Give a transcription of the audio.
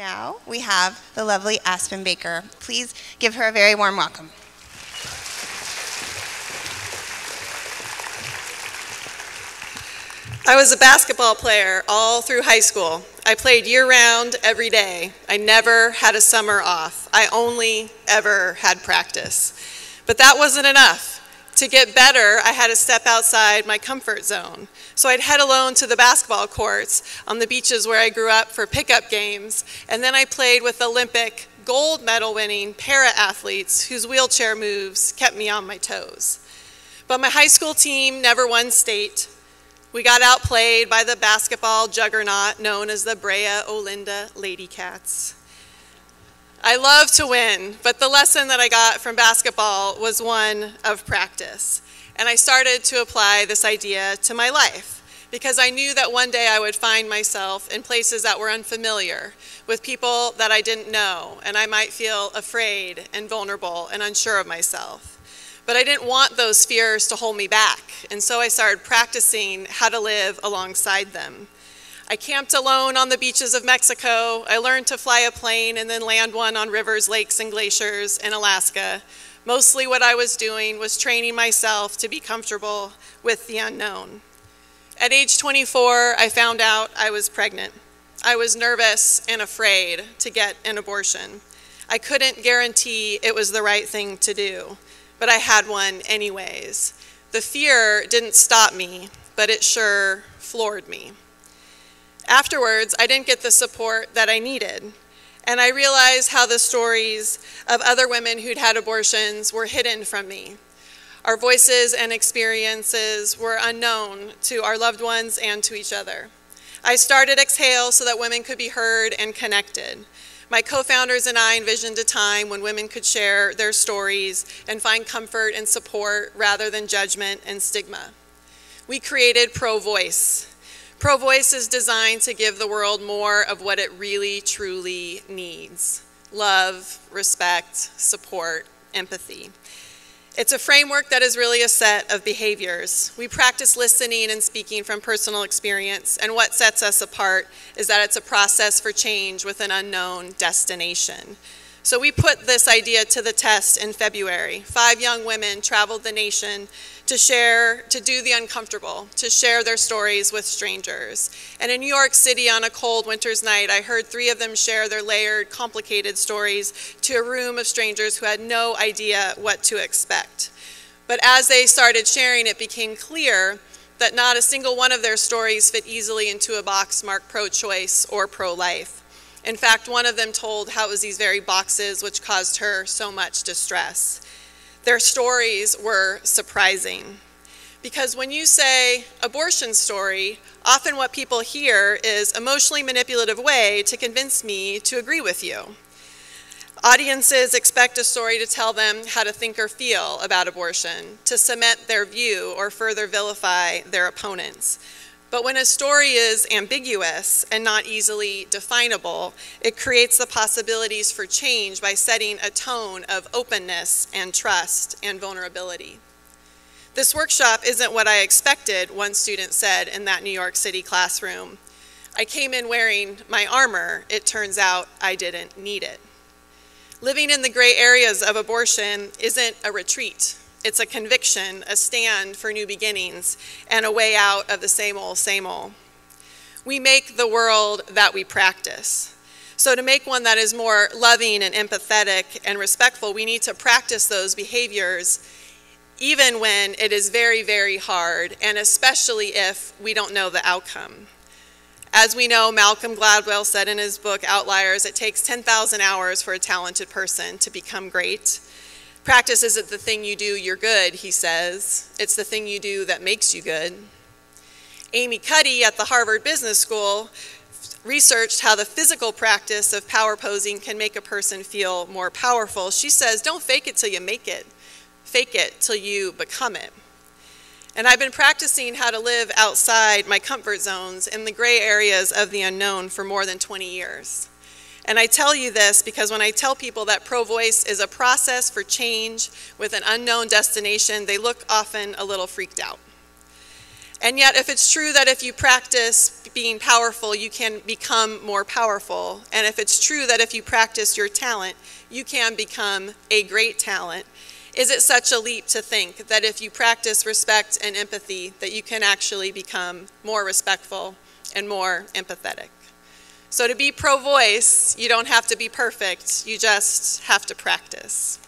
Now we have the lovely Aspen Baker. Please give her a very warm welcome. I was a basketball player all through high school. I played year-round every day. I never had a summer off. I only ever had practice. But that wasn't enough. To get better, I had to step outside my comfort zone. So I'd head alone to the basketball courts on the beaches where I grew up for pickup games, and then I played with Olympic gold medal winning para-athletes whose wheelchair moves kept me on my toes. But my high school team never won state. We got outplayed by the basketball juggernaut known as the Brea Olinda Lady Cats. I love to win, but the lesson that I got from basketball was one of practice. And I started to apply this idea to my life because I knew that one day I would find myself in places that were unfamiliar, with people that I didn't know, and I might feel afraid and vulnerable and unsure of myself. But I didn't want those fears to hold me back, and so I started practicing how to live alongside them. I camped alone on the beaches of Mexico. I learned to fly a plane and then land one on rivers, lakes, and glaciers in Alaska. Mostly what I was doing was training myself to be comfortable with the unknown. At age 24, I found out I was pregnant. I was nervous and afraid to get an abortion. I couldn't guarantee it was the right thing to do, but I had one anyways. The fear didn't stop me, but it sure floored me. Afterwards, I didn't get the support that I needed, and I realized how the stories of other women who'd had abortions were hidden from me. Our voices and experiences were unknown to our loved ones and to each other. I started Exhale so that women could be heard and connected. My co-founders and I envisioned a time when women could share their stories and find comfort and support rather than judgment and stigma. We created ProVoice. ProVoice is designed to give the world more of what it really, truly needs: love, respect, support, empathy. It's a framework that is really a set of behaviors. We practice listening and speaking from personal experience, and what sets us apart is that it's a process for change with an unknown destination. So we put this idea to the test in February. 5 young women traveled the nation to do the uncomfortable, to share their stories with strangers. And in New York City on a cold winter's night, I heard 3 of them share their layered, complicated stories to a room of strangers who had no idea what to expect. But as they started sharing, it became clear that not a single one of their stories fit easily into a box marked pro-choice or pro-life. In fact, one of them told how it was these very boxes which caused her so much distress. Their stories were surprising, because when you say abortion story, often what people hear is emotionally manipulative way to convince me to agree with you. Audiences expect a story to tell them how to think or feel about abortion, to cement their view or further vilify their opponents. But when a story is ambiguous and not easily definable, it creates the possibilities for change by setting a tone of openness and trust and vulnerability. This workshop isn't what I expected, one student said in that New York City classroom. I came in wearing my armor. It turns out I didn't need it. Living in the gray areas of abortion isn't a retreat. It's a conviction, a stand for new beginnings, and a way out of the same old, same old. We make the world that we practice. So to make one that is more loving and empathetic and respectful, we need to practice those behaviors even when it is very, very hard, and especially if we don't know the outcome. As we know, Malcolm Gladwell said in his book, Outliers, it takes 10,000 hours for a talented person to become great. Practice isn't the thing you do, you're good, he says. It's the thing you do that makes you good. Amy Cuddy at the Harvard Business School researched how the physical practice of power posing can make a person feel more powerful. She says, don't fake it till you make it. Fake it till you become it. And I've been practicing how to live outside my comfort zones in the gray areas of the unknown for more than 20 years. And I tell you this because when I tell people that ProVoice is a process for change with an unknown destination, they look often a little freaked out. And yet, if it's true that if you practice being powerful, you can become more powerful, and if it's true that if you practice your talent, you can become a great talent, is it such a leap to think that if you practice respect and empathy, that you can actually become more respectful and more empathetic? So to be pro-voice, you don't have to be perfect, you just have to practice.